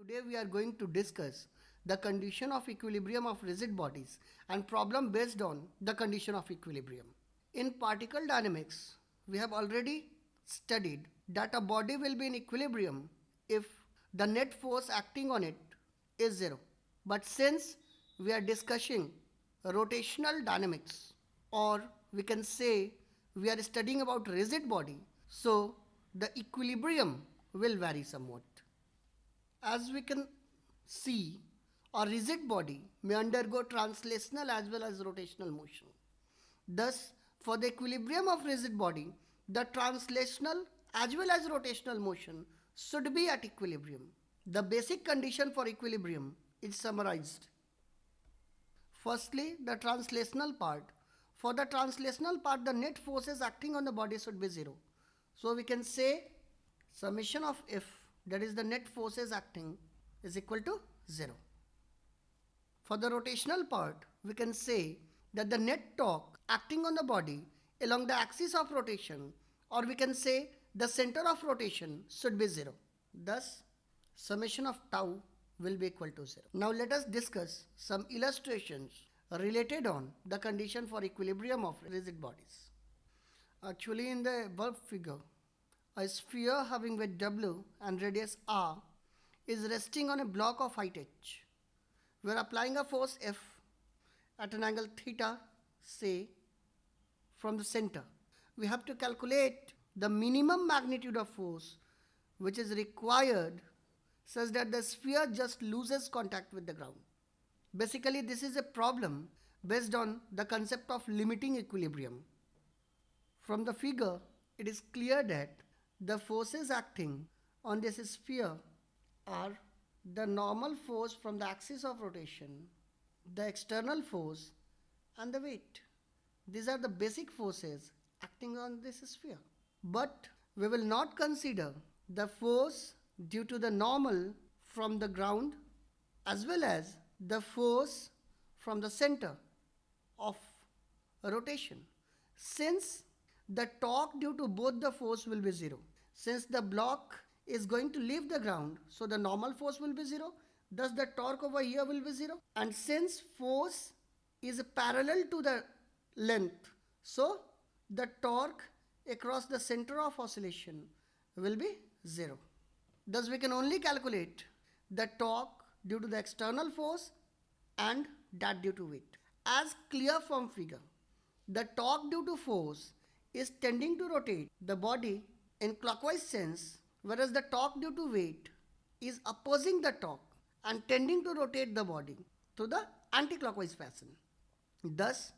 Today we are going to discuss the condition of equilibrium of rigid bodies and problem based on the condition of equilibrium. In particle dynamics, we have already studied that a body will be in equilibrium if the net force acting on it is zero. But since we are discussing rotational dynamics, or we can say we are studying about rigid body, so the equilibrium will vary somewhat. As we can see, a rigid body may undergo translational as well as rotational motion. Thus, for the equilibrium of rigid body, the translational as well as rotational motion should be at equilibrium. The basic condition for equilibrium is summarized. Firstly, the translational part. For the translational part, the net forces acting on the body should be zero. So we can say summation of F, that is the net forces acting, is equal to 0. For the rotational part, we can say that the net torque acting on the body along the axis of rotation, or we can say the center of rotation, should be 0. Thus, summation of tau will be equal to 0. Now let us discuss some illustrations related on the condition for equilibrium of rigid bodies. Actually, in the above figure, a sphere having weight W and radius R is resting on a block of height h. We are applying a force F at an angle theta, say, from the center. We have to calculate the minimum magnitude of force which is required such that the sphere just loses contact with the ground. Basically, this is a problem based on the concept of limiting equilibrium. From the figure, it is clear that the forces acting on this sphere are the normal force from the axis of rotation, the external force, and the weight. These are the basic forces acting on this sphere. But we will not consider the force due to the normal from the ground as well as the force from the center of rotation, since the torque due to both the force will be 0. Since the block is going to leave the ground, so the normal force will be 0, thus the torque over here will be 0. And since force is parallel to the length, so the torque across the center of oscillation will be 0. Thus we can only calculate the torque due to the external force and that due to weight. As clear from figure, the torque due to force is tending to rotate the body in clockwise sense, whereas the torque due to weight is opposing the torque and tending to rotate the body to the anti-clockwise fashion. Thus,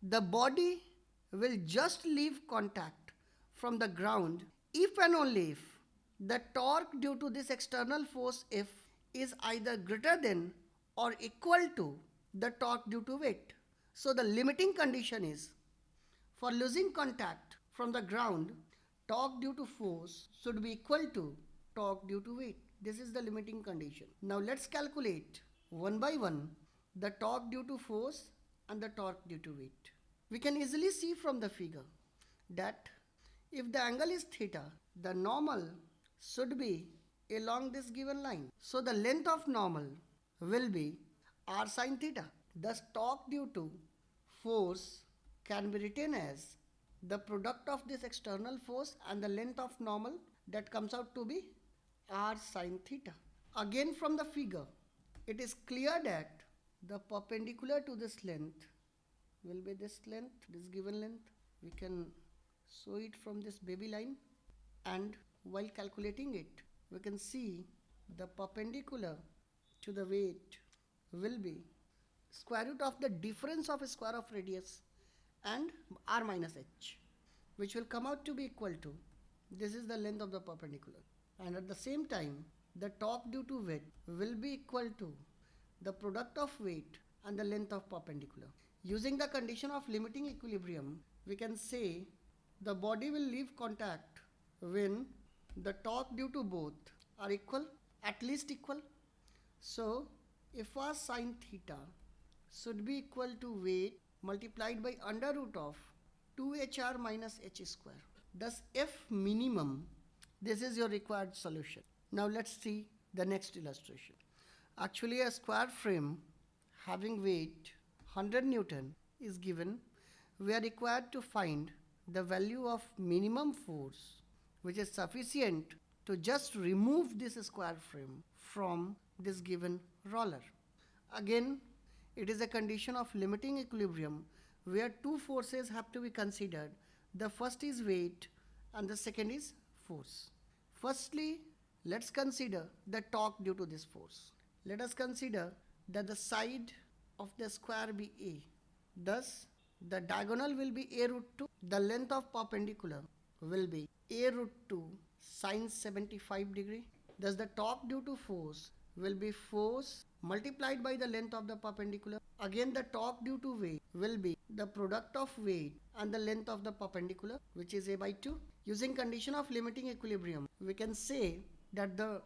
the body will just leave contact from the ground if and only if the torque due to this external force F is either greater than or equal to the torque due to weight. So the limiting condition is, for losing contact from the ground, torque due to force should be equal to torque due to weight. This is the limiting condition. Now let's calculate one by one the torque due to force and the torque due to weight. We can easily see from the figure that if the angle is theta, the normal should be along this given line. So the length of normal will be r sine theta. Thus torque due to force can be written as the product of this external force and the length of normal, that comes out to be r sine theta. Again from the figure, it is clear that the perpendicular to this length will be this length, this given length. We can show it from this baby line, and while calculating it, we can see the perpendicular to the weight will be square root of the difference of a square of radius and r minus h, which will come out to be equal to, this is the length of the perpendicular, and at the same time the torque due to weight will be equal to the product of weight and the length of perpendicular. Using the condition of limiting equilibrium, we can say the body will leave contact when the torque due to both are equal, at least equal. So if r sine theta should be equal to weight multiplied by under root of 2hr minus h square. Thus F minimum, this is your required solution. Now let's see the next illustration. Actually, a square frame having weight 100 Newton is given. We are required to find the value of minimum force which is sufficient to just remove this square frame from this given roller. Again, it is a condition of limiting equilibrium where two forces have to be considered. The first is weight and the second is force. Firstly, let's consider the torque due to this force. Let us consider that the side of the square be A. Thus, the diagonal will be A root 2. The length of perpendicular will be A root 2 sine 75 degree. Thus, the torque due to force will be force multiplied by the length of the perpendicular. Again, the torque due to weight will be the product of weight and the length of the perpendicular, which is A by 2. Using condition of limiting equilibrium, we can say that the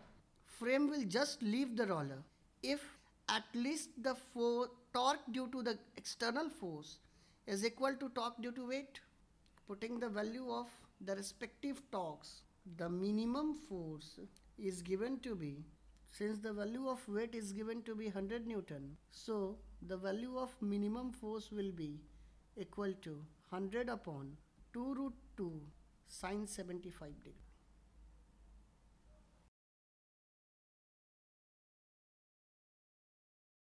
frame will just leave the roller if at least the torque due to the external force is equal to torque due to weight. Putting the value of the respective torques, the minimum force is given to be, since the value of weight is given to be 100 Newton, so the value of minimum force will be equal to 100 upon 2 root 2 sine 75 degree.